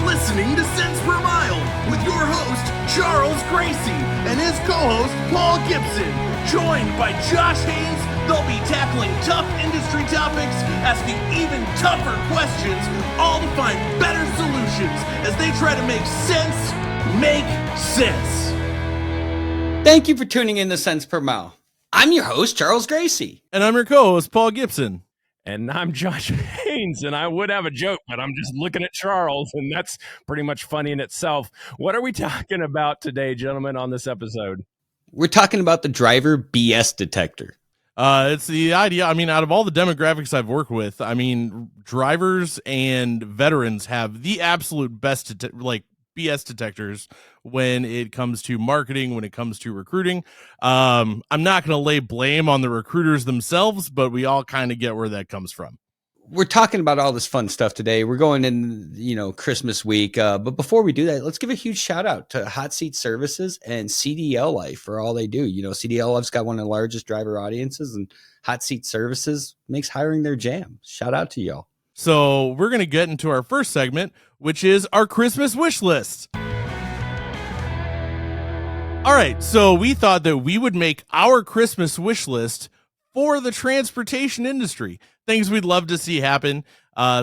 listening to Cents Per Mile with your host, Charles Gracie, and his co-host, Paul Gibson. Joined by Josh Haynes, they'll be tackling tough industry topics, asking even tougher questions, all to find better solutions as they try to make sense make sense. Thank you for tuning in to Cents Per Mile. I'm your host, Charles Gracie. And I'm your co-host, Paul Gibson. And I'm Josh Haynes, and I would have a joke, but I'm just looking at Charles, and that's pretty much funny in itself. What are we talking about today, gentlemen, on this episode? We're talking about the driver BS detector. It's the idea, out of all the demographics I've worked with, drivers and veterans have the absolute best, BS detectors when it comes to marketing, when it comes to recruiting. I'm not going to lay blame on the recruiters themselves, but we all kind of get where that comes from. We're talking about all this fun stuff today. We're going in, Christmas week. But before we do that, let's give a huge shout out to Hot Seat Services and CDLLife for all they do. CDLLife's got one of the largest driver audiences, and Hot Seat Services makes hiring their jam. Shout out to y'all. So we're going to get into our first segment, which is our Christmas wish list. All right, so we thought that we would make our Christmas wish list for the transportation industry. Things we'd love to see happen,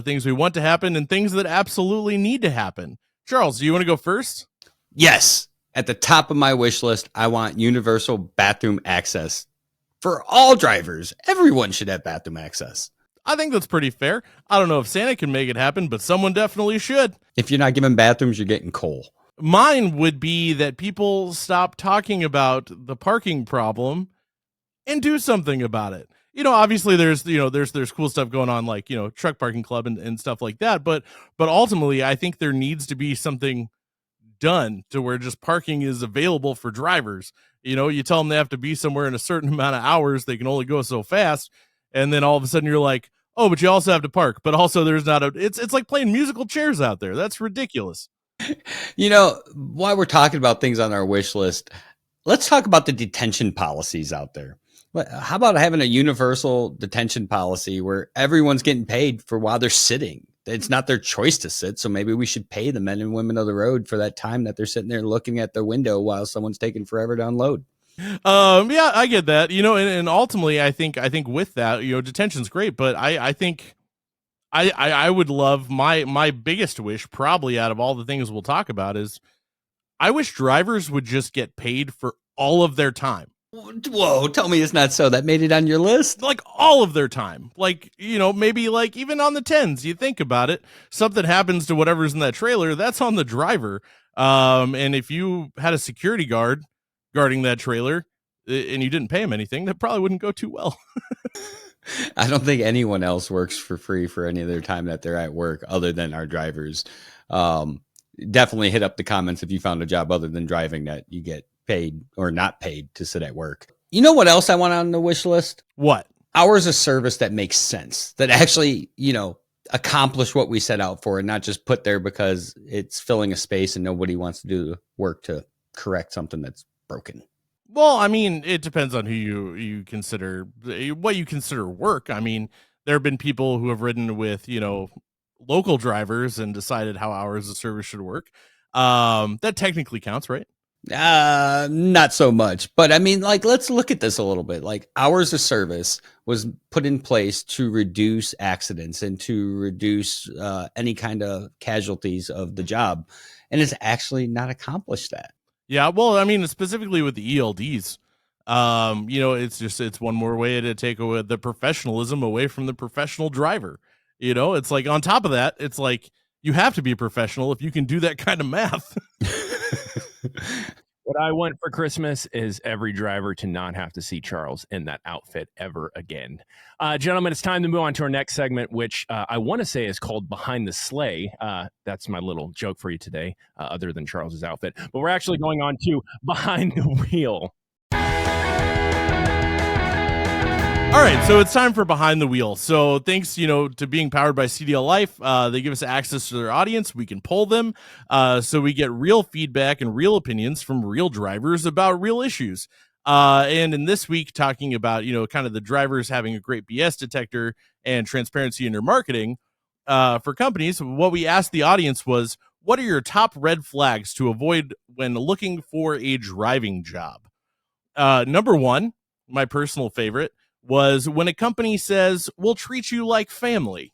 things we want to happen, and things that absolutely need to happen. Charles, do you want to go first? Yes. At the top of my wish list, I want universal bathroom access for all drivers. Everyone should have bathroom access. I think that's pretty fair. I don't know if Santa can make it happen, but someone definitely should. If you're not giving bathrooms, you're getting coal. Mine would be that people stop talking about the parking problem and do something about it. Obviously there's cool stuff going on, like, truck parking club and stuff like that. But ultimately, I think there needs to be something done to where just parking is available for drivers. You tell them they have to be somewhere in a certain amount of hours. They can only go so fast. And then all of a sudden you're like, oh, but you also have to park. But also there's not it's like playing musical chairs out there. That's ridiculous. While we're talking about things on our wish list, let's talk about the detention policies out there. How about having a universal detention policy where everyone's getting paid for while they're sitting? It's not their choice to sit. So maybe we should pay the men and women of the road for that time that they're sitting there looking at their window while someone's taking forever to unload. Yeah, I get that, and ultimately I think with that, detention's great, but I think I would love my biggest wish, probably out of all the things we'll talk about, is I wish drivers would just get paid for all of their time. Whoa, tell me it's not so. That made it on your list? Like all of their time. Like, maybe like even on the 10s, you think about it, something happens to whatever's in that trailer, that's on the driver. And if you had a security guard guarding that trailer and you didn't pay him anything, that probably wouldn't go too well. I don't think anyone else works for free for any of their time that they're at work other than our drivers. Definitely hit up the comments if you found a job other than driving that you get paid or not paid to sit at work. You know what else I want on the wish list? What? Hours of service that makes sense, that actually, accomplish what we set out for and not just put there because it's filling a space and nobody wants to do the work to correct something that's broken. Well, it depends on who you consider, what you consider work. There have been people who have ridden with, local drivers and decided how hours of service should work. That technically counts, right? Not so much, but let's look at this a little bit. Like, hours of service was put in place to reduce accidents and to reduce any kind of casualties of the job. And it's actually not accomplished that. Yeah, well, specifically with the ELDs, it's one more way to take away the professionalism away from the professional driver. It's like, on top of that, it's like you have to be a professional if you can do that kind of math. What I want for Christmas is every driver to not have to see Charles in that outfit ever again. Gentlemen, it's time to move on to our next segment, which I want to say is called Behind the Sleigh. That's my little joke for you today, other than Charles's outfit. But we're actually going on to Behind the Wheel. All right, so it's time for Behind the Wheel. So thanks, to being powered by CDLLife, they give us access to their audience. We can poll them, so we get real feedback and real opinions from real drivers about real issues. And in this week, talking about, kind of the drivers having a great BS detector and transparency in their marketing for companies, what we asked the audience was, what are your top red flags to avoid when looking for a driving job? Number one, my personal favorite, was when a company says, we'll treat you like family.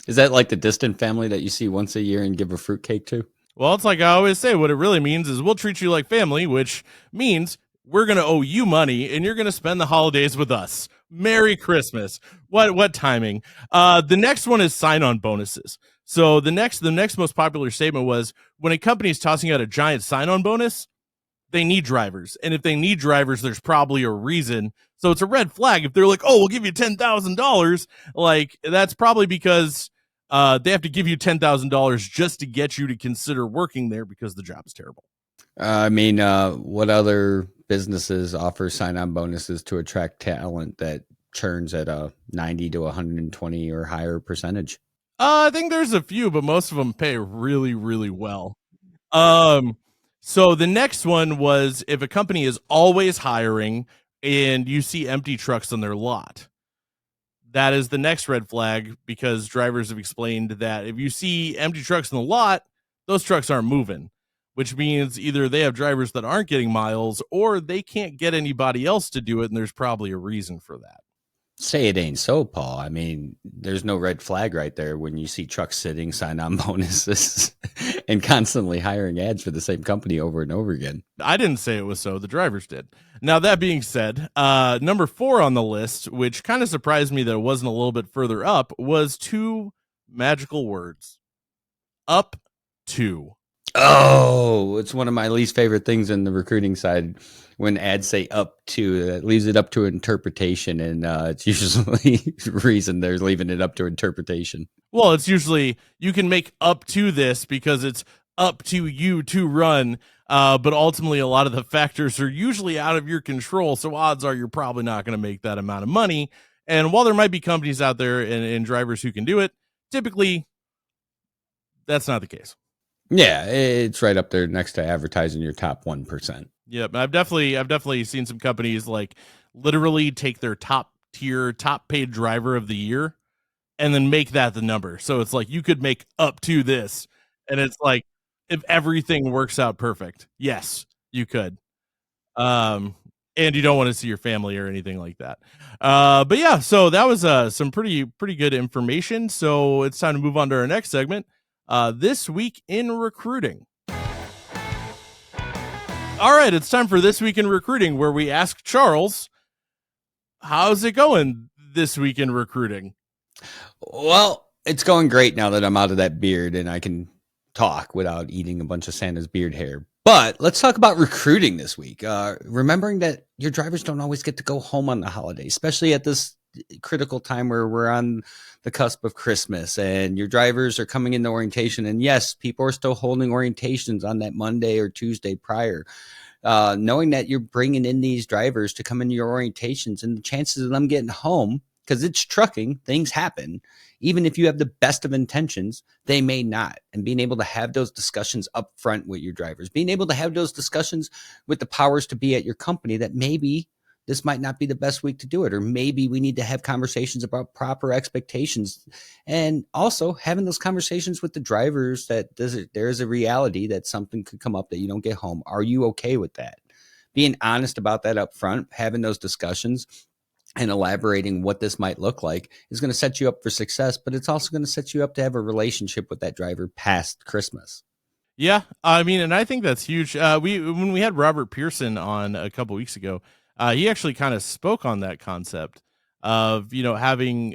Is that like the distant family that you see once a year and give a fruitcake to? Well, it's like I always say, what it really means is we'll treat you like family, which means we're going to owe you money and you're going to spend the holidays with us. Merry Christmas. What timing? The next one is sign-on bonuses. So the next most popular statement was when a company is tossing out a giant sign-on bonus, they need drivers. And if they need drivers, there's probably a reason. So it's a red flag if they're like, oh, we'll give you $10,000. Like, that's probably because they have to give you $10,000 just to get you to consider working there because the job is terrible. What other businesses offer sign-on bonuses to attract talent that churns at a 90 to 120 or higher percentage? I think there's a few, but most of them pay really, really well. So the next one was if a company is always hiring and you see empty trucks on their lot. That is the next red flag because drivers have explained that if you see empty trucks in the lot, those trucks aren't moving, which means either they have drivers that aren't getting miles or they can't get anybody else to do it, and there's probably a reason for that. Say it ain't so, Paul. I mean, there's no red flag right there when you see trucks sitting, sign-on bonuses, and constantly hiring ads for the same company over and over again. I didn't say it was so. The drivers did. Now, that being said, number 4 on the list, which kind of surprised me that it wasn't a little bit further up, was 2 magical words. Up to. Oh, it's one of my least favorite things in the recruiting side when ads say up to. That leaves it up to interpretation, and it's usually the reason they're leaving it up to interpretation. Well, it's usually you can make up to this because it's up to you to run, but ultimately a lot of the factors are usually out of your control, so odds are you're probably not going to make that amount of money. And while there might be companies out there and drivers who can do it, typically that's not the case. Yeah, it's right up there next to advertising your top 1%. Yeah, but I've definitely seen some companies like literally take their top paid driver of the year and then make that the number. So it's like you could make up to this, and it's like if everything works out perfect, yes, you could. And you don't want to see your family or anything like that. But yeah, so that was some pretty good information. So it's time to move on to our next segment. This week in recruiting. All right, it's time for This Week in Recruiting, where we ask Charles, how's it going this week in recruiting? Well, it's going great now that I'm out of that beard and I can talk without eating a bunch of Santa's beard hair. But let's talk about recruiting this week. Remembering that your drivers don't always get to go home on the holiday, especially at this critical time where we're on the cusp of Christmas and your drivers are coming into orientation. And yes, people are still holding orientations on that Monday or Tuesday prior. Knowing that you're bringing in these drivers to come into your orientations and the chances of them getting home, because it's trucking, things happen. Even if you have the best of intentions, they may not. And being able to have those discussions up front with your drivers, being able to have those discussions with the powers to be at your company that maybe this might not be the best week to do it, or maybe we need to have conversations about proper expectations, and also having those conversations with the drivers that there is a reality that something could come up that you don't get home. Are you okay with that? Being honest about that up front, having those discussions and elaborating what this might look like is going to set you up for success, but it's also going to set you up to have a relationship with that driver past Christmas. Yeah, I mean, and I think that's huge. When we had Robert Pearson on a couple weeks ago, he actually kind of spoke on that concept of, having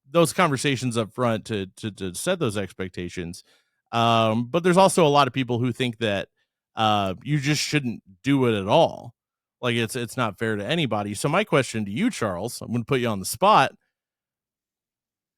those conversations up front to set those expectations. But there's also a lot of people who think that you just shouldn't do it at all. Like it's not fair to anybody. So my question to you, Charles, I'm going to put you on the spot.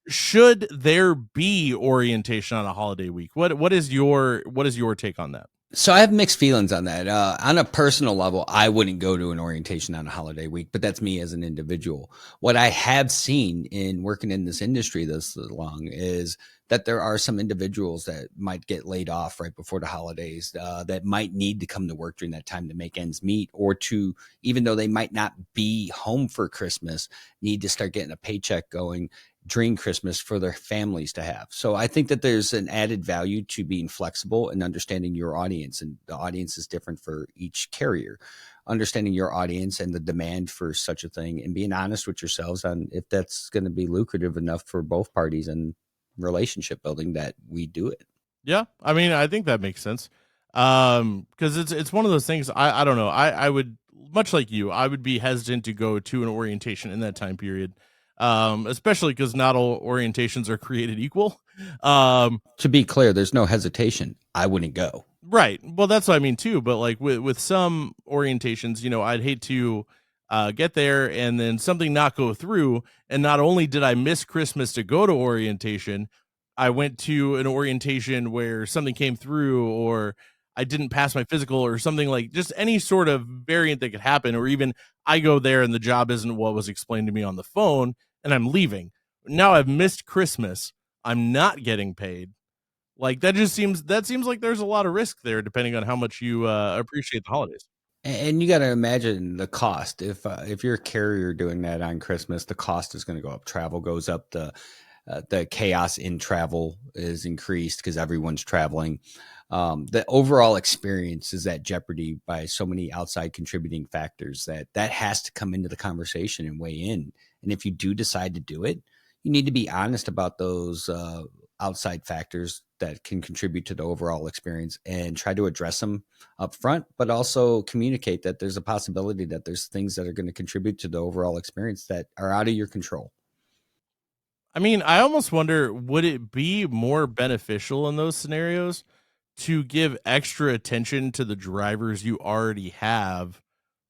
Should there be orientation on a holiday week? What is your take on that? So I have mixed feelings on that. On a personal level, I wouldn't go to an orientation on a holiday week, but that's me as an individual. What I have seen in working in this industry this long is that there are some individuals that might get laid off right before the holidays that might need to come to work during that time to make ends meet, or to, even though they might not be home for Christmas, need to start getting a paycheck going dream Christmas for their families to have. So I think that there's an added value to being flexible and understanding your audience, and the audience is different for each carrier. Understanding your audience and the demand for such a thing, and being honest with yourselves on if that's going to be lucrative enough for both parties and relationship building that we do it. Yeah, I mean, I think that makes sense. Because it's one of those things. I don't know. I would, much like you, I would be hesitant to go to an orientation in that time period. Especially because not all orientations are created equal. To be clear, there's no hesitation. I wouldn't go. Right. Well, that's what I mean too. But like with some orientations, I'd hate to get there and then something not go through. And not only did I miss Christmas to go to orientation, I went to an orientation where something came through, or I didn't pass my physical, or something, like just any sort of variant that could happen. Or even I go there and the job isn't what was explained to me on the phone and I'm leaving. Now I've missed Christmas. I'm not getting paid. Like that seems like there's a lot of risk there, depending on how much you appreciate the holidays. And you got to imagine the cost. If you're a carrier doing that on Christmas, the cost is going to go up. Travel goes up. The chaos in travel is increased because everyone's traveling. The overall experience is at jeopardy by so many outside contributing factors that has to come into the conversation and weigh in. And if you do decide to do it, you need to be honest about those outside factors that can contribute to the overall experience and try to address them up front, but also communicate that there's a possibility that there's things that are going to contribute to the overall experience that are out of your control. I mean, I almost wonder, would it be more beneficial in those scenarios to give extra attention to the drivers you already have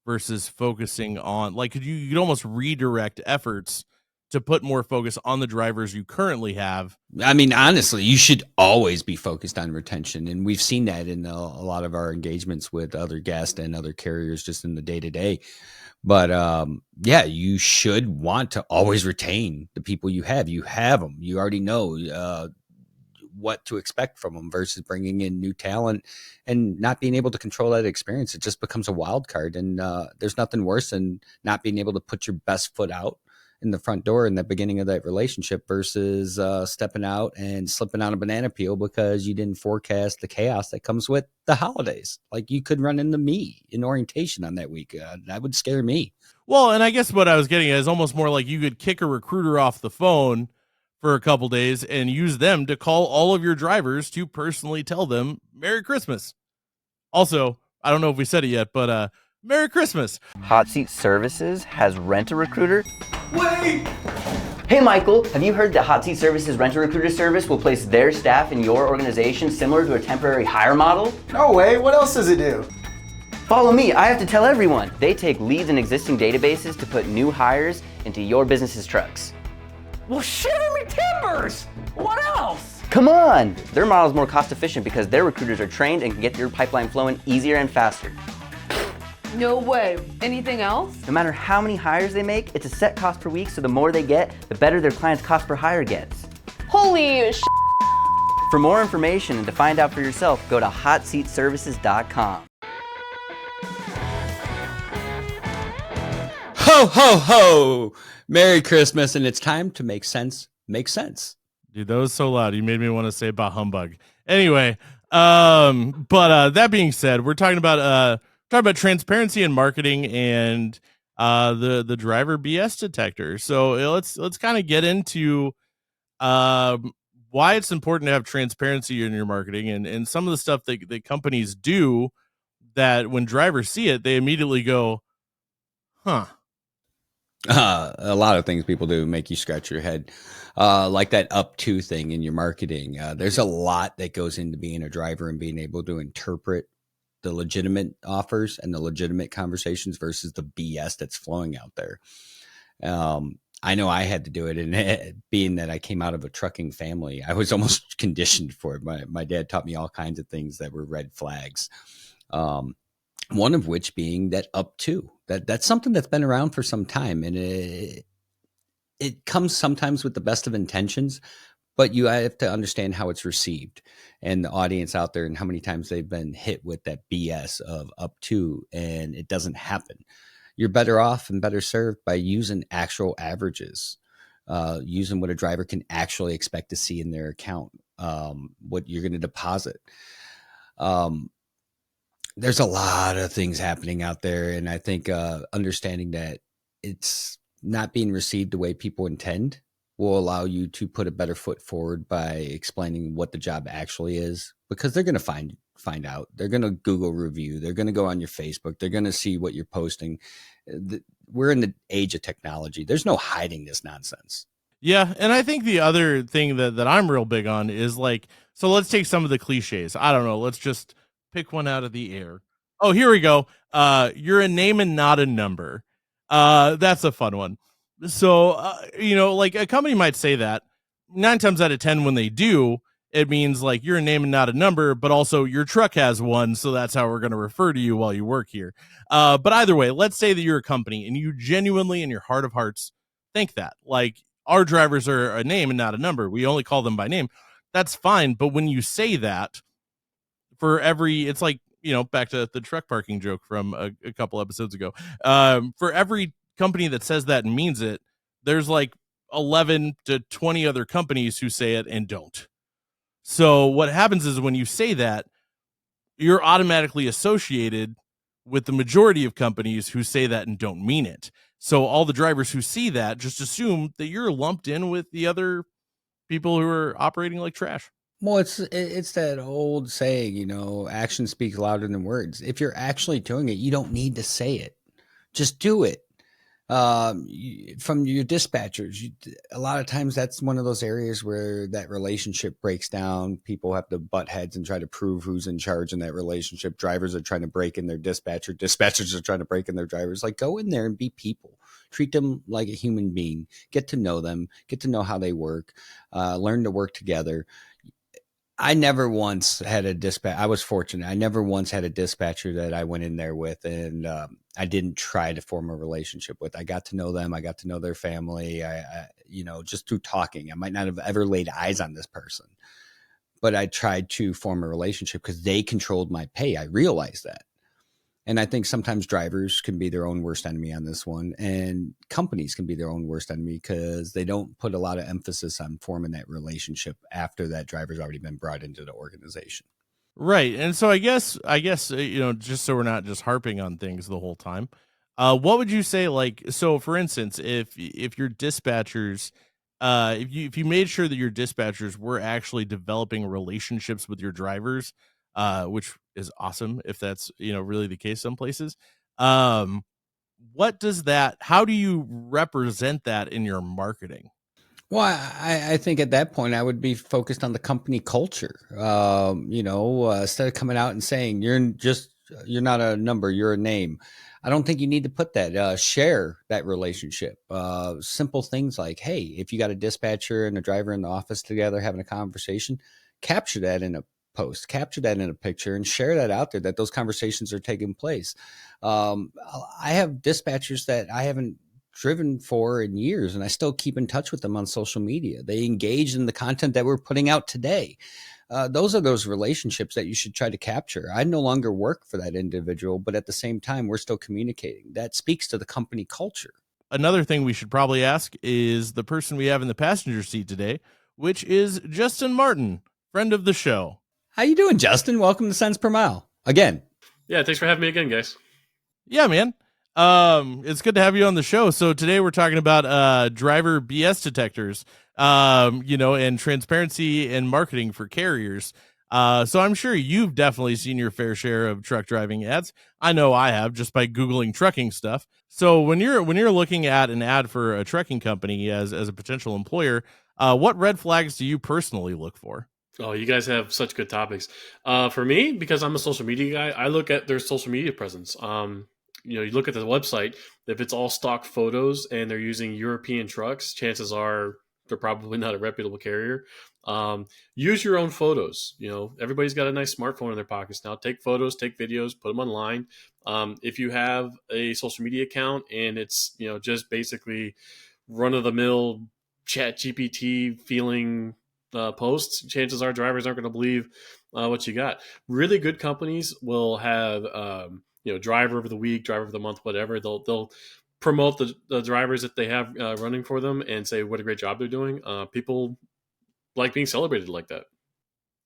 versus focusing on, like, you could almost redirect efforts to put more focus on the drivers you currently have? I mean, honestly, you should always be focused on retention. And we've seen that in a lot of our engagements with other guests and other carriers just in the day to day. But yeah, you should want to always retain the people you have. You have them. You already know what to expect from them versus bringing in new talent and not being able to control that experience. It just becomes a wild card. And there's nothing worse than not being able to put your best foot out in the front door in the beginning of that relationship versus stepping out and slipping on a banana peel because you didn't forecast the chaos that comes with the holidays. Like you could run into me in orientation on that week. That would scare me. Well, and I guess what I was getting at is almost more like you could kick a recruiter off the phone for a couple days and use them to call all of your drivers to personally tell them Merry Christmas. Also, I don't know if we said it yet, but Merry Christmas. Hot Seat Services has Rent-A-Recruiter. Wait! Hey Michael, have you heard that Hot Seat Services Rent-A-Recruiter service will place their staff in your organization similar to a temporary hire model? No way, what else does it do? Follow me, I have to tell everyone. They take leads in existing databases to put new hires into your business's trucks. Well, shiver me timbers! What else? Come on! Their model is more cost efficient because their recruiters are trained and can get your pipeline flowing easier and faster. No way. Anything else? No matter how many hires they make, it's a set cost per week, so the more they get, the better their client's cost per hire gets. Holy sh**. For more information and to find out for yourself, go to hotseatservices.com. Ho, ho, ho! Merry Christmas, and it's time to make sense. Make sense. Dude, that was so loud. You made me want to say bah humbug. Anyway, but that being said, we're talking about transparency in marketing and the driver BS detector. So let's kind of get into why it's important to have transparency in your marketing and some of the stuff that companies do that when drivers see it, they immediately go, huh. A lot of things people do make you scratch your head, like that up to thing in your marketing. There's a lot that goes into being a driver and being able to interpret the legitimate offers and the legitimate conversations versus the BS that's flowing out there. I know I had to do it, and being that I came out of a trucking family, I was almost conditioned for it. My dad taught me all kinds of things that were red flags. One of which being that up to that's something that's been around for some time, and it comes sometimes with the best of intentions, but you have to understand how it's received and the audience out there and how many times they've been hit with that BS of up to, and it doesn't happen. You're better off and better served by using actual averages. using what a driver can actually expect to see in their account, what you're going to deposit. There's a lot of things happening out there. And I think understanding that it's not being received the way people intend will allow you to put a better foot forward by explaining what the job actually is, because they're going to find out. They're going to Google review. They're going to go on your Facebook. They're going to see what you're posting. We're in the age of technology. There's no hiding this nonsense. Yeah, and I think the other thing that I'm real big on is like, so let's take some of the cliches. I don't know. Let's just pick one out of the air. Oh, here we go. You're a name and not a number. That's a fun one. So, like a company might say that 9 times out of 10 when they do, it means like you're a name and not a number, but also your truck has one. So that's how we're going to refer to you while you work here. But either way, let's say that you're a company and you genuinely in your heart of hearts think that like our drivers are a name and not a number. We only call them by name. That's fine. But when you say that it's like, back to the truck parking joke from a couple episodes ago. For every company that says that and means it, there's like 11 to 20 other companies who say it and don't. So what happens is when you say that, you're automatically associated with the majority of companies who say that and don't mean it. So all the drivers who see that just assume that you're lumped in with the other people who are operating like trash. Well, it's that old saying, action speaks louder than words. If you're actually doing it, you don't need to say it. Just do it. From your dispatchers, a lot of times that's one of those areas where that relationship breaks down. People have to butt heads and try to prove who's in charge in that relationship. Drivers are trying to break in their dispatcher. Dispatchers are trying to break in their drivers. Like, go in there and be people. Treat them like a human being. Get to know them. Get to know how they work. Learn to work together. I never once had a dispatch. I was fortunate. I never once had a dispatcher that I went in there with and I didn't try to form a relationship with. I got to know them. I got to know their family. I just through talking. I might not have ever laid eyes on this person, but I tried to form a relationship because they controlled my pay. I realized that. And I think sometimes drivers can be their own worst enemy on this one, and companies can be their own worst enemy because they don't put a lot of emphasis on forming that relationship after that driver's already been brought into the organization. Right. And so I guess, just so we're not just harping on things the whole time, what would you say, like, so for instance, if your dispatchers, if you made sure that your dispatchers were actually developing relationships with your drivers, which is awesome if that's, really the case some places, how do you represent that in your marketing? Well, I think at that point I would be focused on the company culture. Instead of coming out and saying you're not a number, you're a name. I don't think you need to put that. Share that relationship. Simple things like, hey, if you got a dispatcher and a driver in the office together having a conversation, capture that in a post, capture that in a picture, and share that out there that those conversations are taking place. I have dispatchers that I haven't driven for in years, and I still keep in touch with them on social media. They engage in the content that we're putting out today. Those are those relationships that you should try to capture. I no longer work for that individual, but at the same time, we're still communicating. That speaks to the company culture. Another thing we should probably ask is the person we have in the passenger seat today, which is Justin Martin, friend of the show. How you doing, Justin? Welcome to Cents Per Mile again. Yeah, thanks for having me again, guys. Yeah, man. It's good to have you on the show. So today we're talking about driver BS detectors, and transparency and marketing for carriers. So I'm sure you've definitely seen your fair share of truck driving ads. I know I have, just by Googling trucking stuff. So when you're looking at an ad for a trucking company as a potential employer, what red flags do you personally look for? Oh, you guys have such good topics. For me, because I'm a social media guy, I look at their social media presence. You look at the website, if it's all stock photos and they're using European trucks, chances are they're probably not a reputable carrier. Use your own photos. Everybody's got a nice smartphone in their pockets now. Take photos, take videos, put them online. If you have a social media account and it's, just basically run-of-the-mill chat GPT feeling posts, chances are drivers aren't going to believe what you got. Really good companies will have, driver of the week, driver of the month, whatever. They'll promote the drivers that they have running for them and say what a great job they're doing, people like being celebrated like that.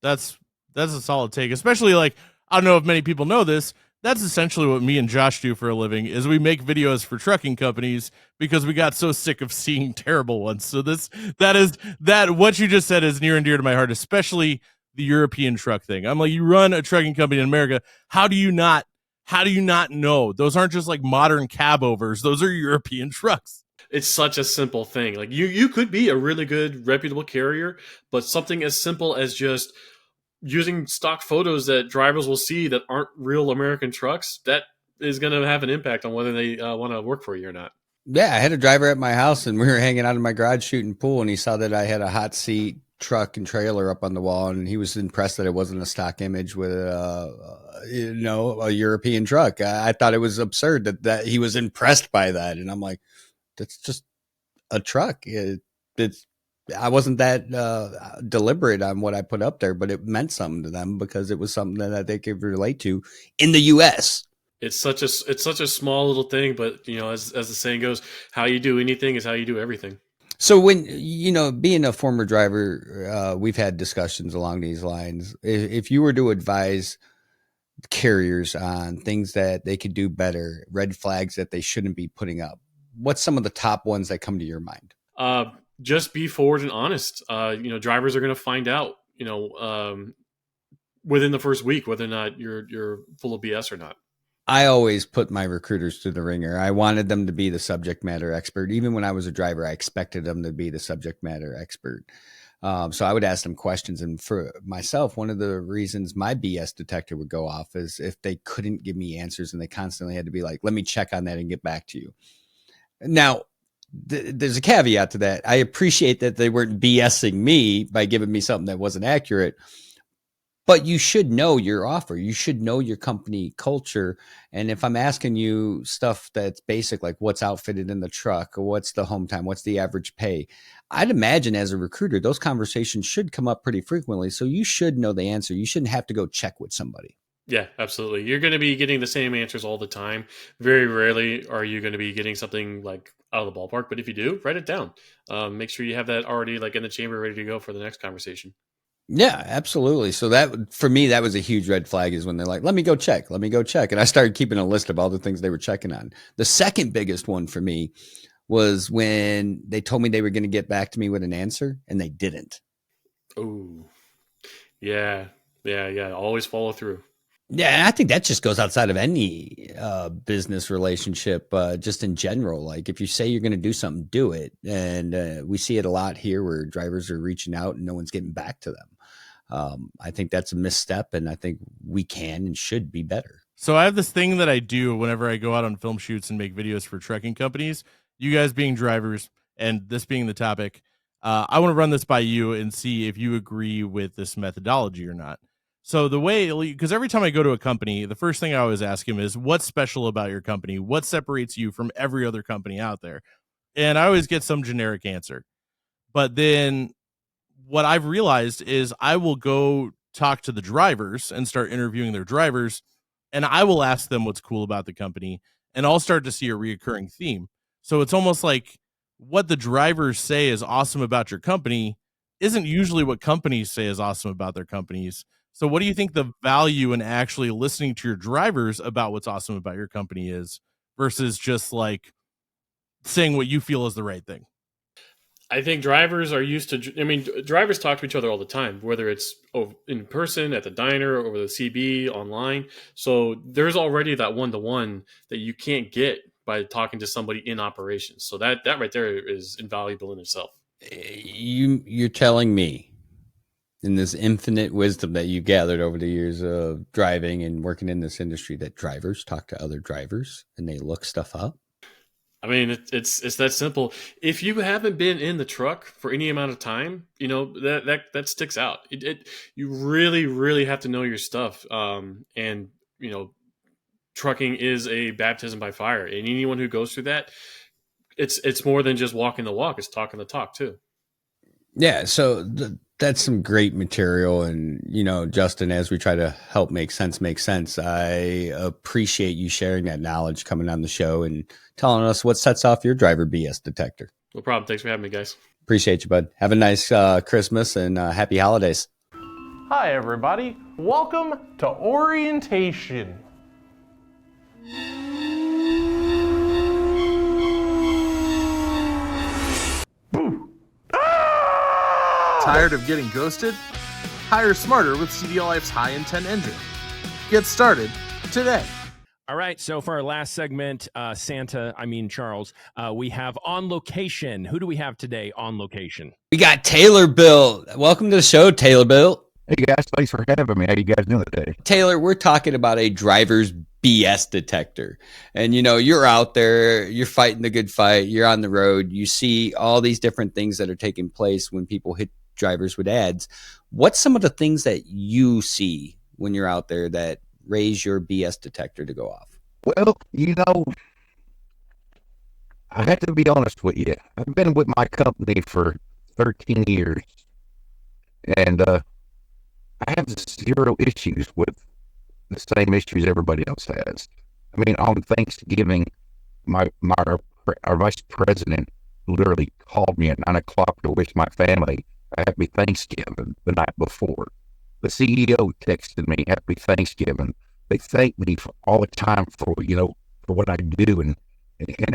That's a solid take, especially like, I don't know if many people know this. That's essentially what me and Josh do for a living, is we make videos for trucking companies because we got so sick of seeing terrible ones. So that what you just said is near and dear to my heart, especially the European truck thing. I'm like, you run a trucking company in America. How do you not know? Those aren't just like modern cab overs. Those are European trucks. It's such a simple thing. Like you could be a really good, reputable carrier, but something as simple as just using stock photos that drivers will see that aren't real American trucks, that is going to have an impact on whether they want to work for you or not. Yeah, I had a driver at my house, and we were hanging out in my garage shooting pool, and he saw that I had a hot seat truck and trailer up on the wall, and he was impressed that it wasn't a stock image with a European truck. I thought it was absurd that he was impressed by that, and I'm like, that's just a truck. I wasn't that deliberate on what I put up there, but it meant something to them because it was something that they could relate to in the U.S. It's such a small little thing, but as the saying goes, how you do anything is how you do everything. So when, being a former driver, we've had discussions along these lines. If you were to advise carriers on things that they could do better, red flags that they shouldn't be putting up, what's some of the top ones that come to your mind? Just be forward and honest. Drivers are going to find out, within the first week, whether or not you're full of BS or not. I always put my recruiters through the ringer. I wanted them to be the subject matter expert. Even when I was a driver, I expected them to be the subject matter expert. So I would ask them questions. And for myself, one of the reasons my BS detector would go off is if they couldn't give me answers and they constantly had to be like, let me check on that and get back to you. Now, there's a caveat to that. I appreciate that they weren't BSing me by giving me something that wasn't accurate. But you should know your offer. You should know your company culture. And if I'm asking you stuff that's basic, like what's outfitted in the truck, or what's the home time, what's the average pay, I'd imagine as a recruiter, those conversations should come up pretty frequently. So you should know the answer. You shouldn't have to go check with somebody. Yeah, absolutely. You're going to be getting the same answers all the time. Very rarely are you going to be getting something like out of the ballpark. But if you do, write it down. Make sure you have that already like in the chamber ready to go for the next conversation. Yeah, absolutely. So that, for me, that was a huge red flag, is when they're like, let me go check. And I started keeping a list of all the things they were checking on. The second biggest one for me was when they told me they were going to get back to me with an answer and they didn't. Oh, yeah. Always follow through. Yeah, and I think that just goes outside of any business relationship, just in general. Like if you say you're going to do something, do it. And we see it a lot here where drivers are reaching out and no one's getting back to them. I think that's a misstep, and I think we can and should be better. So I have this thing that I do whenever I go out on film shoots and make videos for trucking companies. You guys being drivers and this being the topic, I want to run this by you and see if you agree with this methodology or not. So the way, because every time I go to a company, the first thing I always ask him is, what's special about your company? What separates you from every other company out there? And I always get some generic answer. But then what I've realized is I will go talk to the drivers and start interviewing their drivers, and I will ask them what's cool about the company, and I'll start to see a reoccurring theme. So it's almost like what the drivers say is awesome about your company isn't usually what companies say is awesome about their companies. So what do you think the value in actually listening to your drivers about what's awesome about your company is versus just like saying what you feel is the right thing? I think drivers are used to, drivers talk to each other all the time, whether it's in person, at the diner, over the CB, online. So there's already that one-to-one that you can't get by talking to somebody in operations. So that right there is invaluable in itself. You're telling me, in this infinite wisdom that you gathered over the years of driving and working in this industry, that drivers talk to other drivers and they look stuff up? I mean, it's that simple. If you haven't been in the truck for any amount of time, that sticks out. You really, really have to know your stuff. And trucking is a baptism by fire, and anyone who goes through that, it's more than just walking the walk; it's talking the talk too. Yeah. So That's some great material. And, Justin, as we try to help make sense, I appreciate you sharing that knowledge coming on the show and telling us what sets off your driver BS detector. No problem. Thanks for having me, guys. Appreciate you, bud. Have a nice Christmas and happy holidays. Hi, everybody. Welcome to orientation. Tired of getting ghosted? Hire smarter with CDLLife's high intent engine. Get started today. All right, so for our last segment, Charles, we have On Location. Who do we have today on location? We got Taylor Bill. Welcome to the show, Taylor Bill. Hey guys, thanks for having me. How you guys doing today? Taylor, we're talking about a driver's BS detector. And you're out there, you're fighting the good fight, you're on the road, you see all these different things that are taking place when people hit drivers with ads. What's some of the things that you see when you're out there that raise your BS detector to go off? Well, I have to be honest with you. I've been with my company for 13 years, and I have zero issues with the same issues everybody else has. I mean, on Thanksgiving, our vice president literally called me at 9 o'clock to wish my family a happy Thanksgiving the night before. The CEO texted me, happy Thanksgiving. They thank me for all the time for what I do. And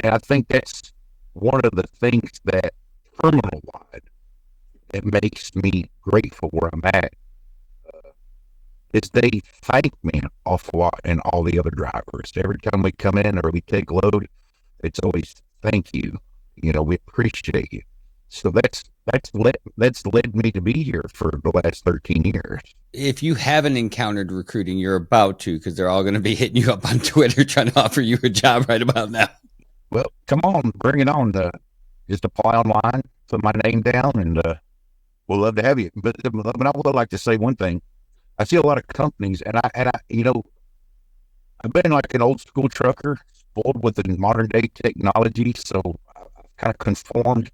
I think that's one of the things that terminal-wide that makes me grateful where I'm at. Is they thank me an awful lot and all the other drivers. Every time we come in or we take load, it's always thank you. We appreciate you. So that's led me to be here for the last 13 years. If you haven't encountered recruiting, you're about to, because they're all going to be hitting you up on Twitter trying to offer you a job right about now. Well, come on, bring it on. Just apply online, put my name down, and we'll love to have you. But I would like to say one thing. I see a lot of companies, and I've been like an old school trucker, spoiled with the modern day technology, so I've kind of conformed.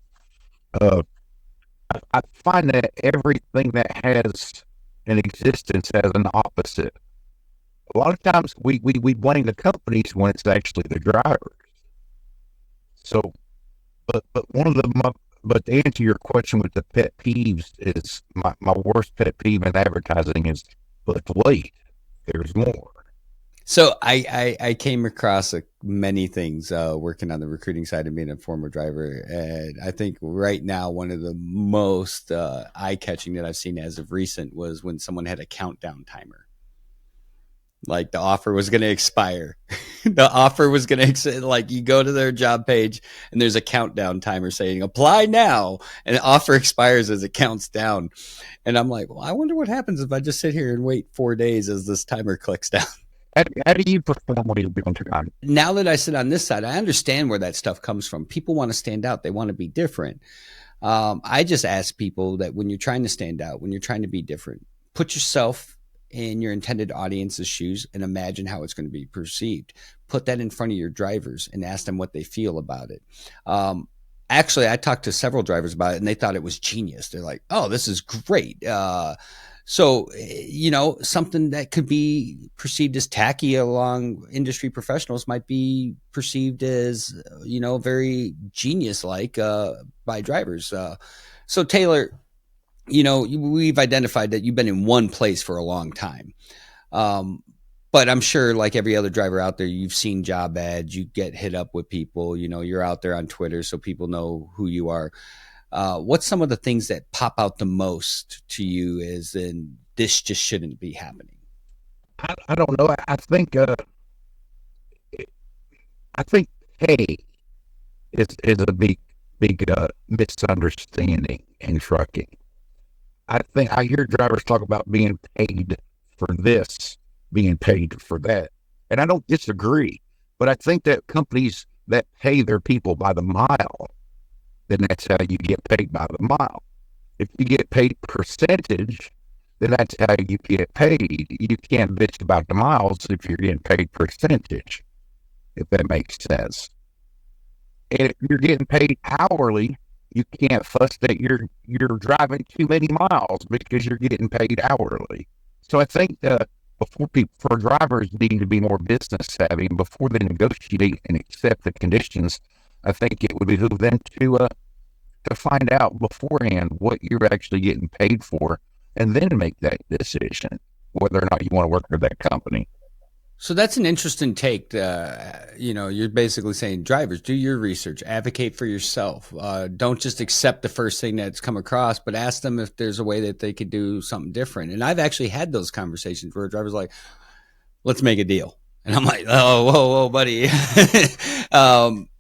I find that everything that has an existence has an opposite. A lot of times we blame the companies when it's actually the drivers. So, but to answer your question with the pet peeves is my worst pet peeve in advertising is, but wait, there's more. So I came across many things working on the recruiting side and being a former driver. And I think right now, one of the most eye-catching that I've seen as of recent was when someone had a countdown timer. Like the offer was going to expire. The offer was going to, like, you go to their job page and there's a countdown timer saying apply now, and the offer expires as it counts down. And I'm like, well, I wonder what happens if I just sit here and wait 4 days as this timer clicks down. How do you perform when you on time? Now that I sit on this side, I understand where that stuff comes from. People want to stand out. They want to be different. I just ask people that when you're trying to stand out, when you're trying to be different, put yourself in your intended audience's shoes and imagine how it's going to be perceived. Put that in front of your drivers and ask them what they feel about it. Actually, I talked to several drivers about it and they thought it was genius. They're like, oh, this is great. So, something that could be perceived as tacky along industry professionals might be perceived as, very genius-like by drivers. So Taylor, we've identified that you've been in one place for a long time. But I'm sure, like every other driver out there, you've seen job ads, you get hit up with people, you're out there on Twitter so people know who you are. What's some of the things that pop out the most to you as in this just shouldn't be happening? I don't know. I think pay is a big misunderstanding in trucking. I think I hear drivers talk about being paid for this, being paid for that, and I don't disagree. But I think that companies that pay their people by the mile, then that's how you get paid by the mile. If you get paid percentage, then that's how you get paid. You can't bitch about the miles if you're getting paid percentage, if that makes sense. And if you're getting paid hourly, you can't fuss that you're driving too many miles because you're getting paid hourly. So I think for drivers needing to be more business savvy, and before they negotiate and accept the conditions, I think it would behoove them to find out beforehand what you're actually getting paid for, and then make that decision whether or not you want to work for that company. So that's an interesting take. You're basically saying, drivers, do your research, advocate for yourself. Don't just accept the first thing that's come across, but ask them if there's a way that they could do something different. And I've actually had those conversations where a driver's like, let's make a deal. And I'm like, oh, whoa, buddy.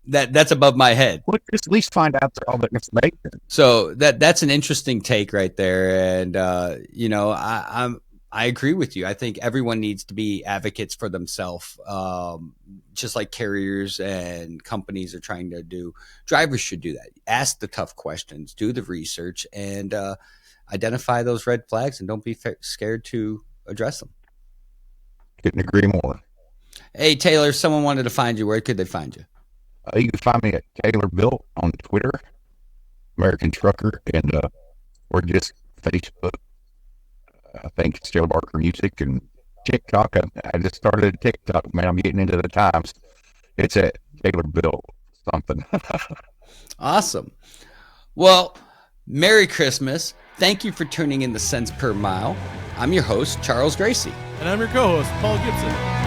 That's above my head. Well, just at least find out all the information. So that's an interesting take right there. And, I agree with you. I think everyone needs to be advocates for themselves, just like carriers and companies are trying to do. Drivers should do that. Ask the tough questions, do the research, and identify those red flags, and don't be scared to address them. Couldn't agree more. Hey, Taylor, if someone wanted to find you, where could they find you? You can find me at Taylor Built on Twitter, American Trucker, and or just Facebook. I think it's Joe Barker Music, and TikTok. I just started a TikTok, man. I'm getting into the times. It's at Taylor Built something. Awesome. Well, Merry Christmas. Thank you for tuning in to Cents Per Mile. I'm your host, Charles Gracie. And I'm your co-host, Paul Gibson.